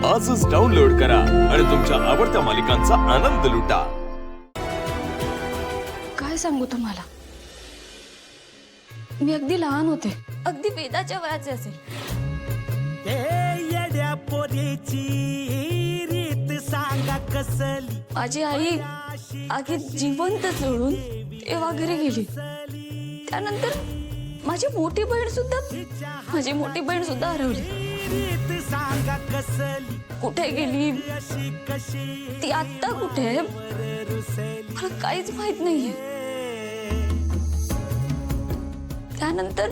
आजच डाउनलोड करा आणि तुमच्या आवडत्या मालिकांचा आनंद लुटा। काय सांगू तुम्हाला, मी अगदी लहान होते, अगदी वेदाच्या वयाचे असेल। माझी आई आगी जिवंत जळून तेव्हा घरी गेली। त्यानंतर माझी मोठी बहीण सुद्धा हरवली। कुठे गेली, ती आता कुठे आहे, मला काहीच माहित नाहीये। त्यानंतर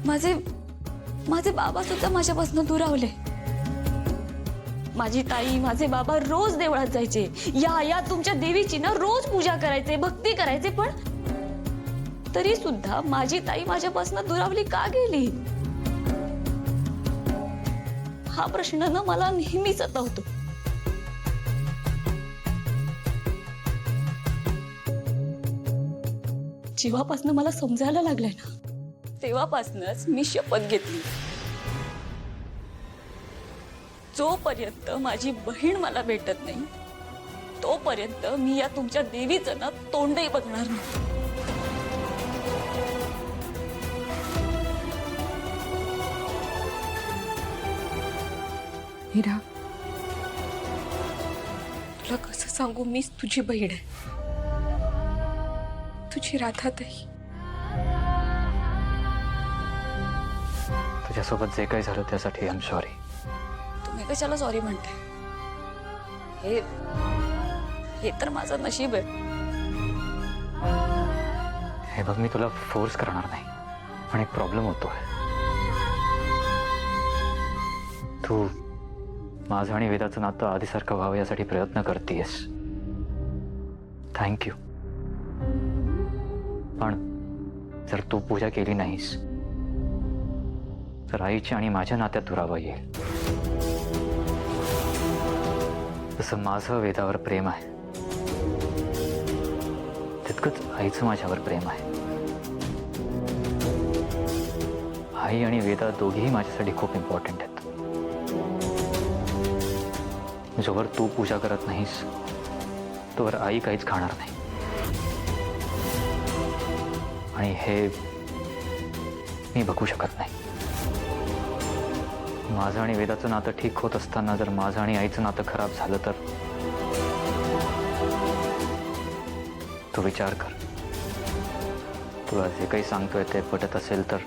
माझे बाबा सुद्धा माझ्यापासून दुरावले। माझी ताई, माझे बाबा रोज देवळात जायचे, या तुमच्या देवीची ना रोज पूजा करायचे, भक्ती करायचे, पण तरी सुद्धा माझी ताई माझ्यापासून दुरावली का गेली, हा प्रश्न ना मला नेहमी सतावतो। जेव्हापासून मला समजायला लागलंय ना, तेव्हापासूनच मी शपथ घेतली, जोपर्यंत माझी बहीण मला भेटत नाही तोपर्यंत मी या तुमच्या देवीचं ना तोंडही बघणार नाही। मीरा, तुला कसं सांगू, मीच तुझी बहीण आहे, तुझी राधाताई। तुझ्यासोबत जे काही झालं त्यासाठी आय एम सॉरी। तुम्ही कशाला सॉरी म्हणताय? हे तर माझं नशीब आहे। हे बघ, मी तुला फोर्स करणार नाही, पण एक प्रॉब्लेम होतोय। तू माझं आणि वेदाचं नातं आधीसारखं व्हावं यासाठी प्रयत्न करतेस, थँक्यू। पण जर तू पूजा केली नाहीस तर आईची आणि माझ्या नात्यात दुरावा येईल। जसं माझं वेदावर प्रेम आहे तितकंच आईचं माझ्यावर प्रेम आहे। आई आणि वेदा दोघेही माझ्यासाठी खूप इम्पॉर्टंट आहेत। जोवर तू पूजा करत नाहीस तोवर आई काहीच खाणार नाही, आणि हे मी बघू शकत नाही। माझं आणि वेदाचं नातं ठीक होत असताना जर माझं आणि आईचं नातं खराब झालं तर तू विचार कर, तुला जे काही सांगतोय ते पटत असेल तर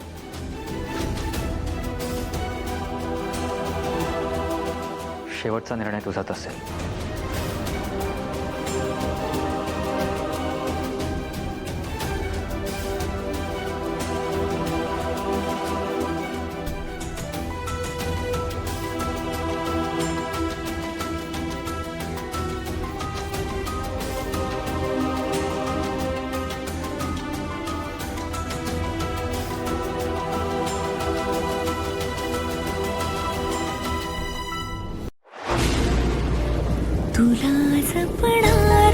शेवटचा निर्णय तुझाच असेल। तुला जपणार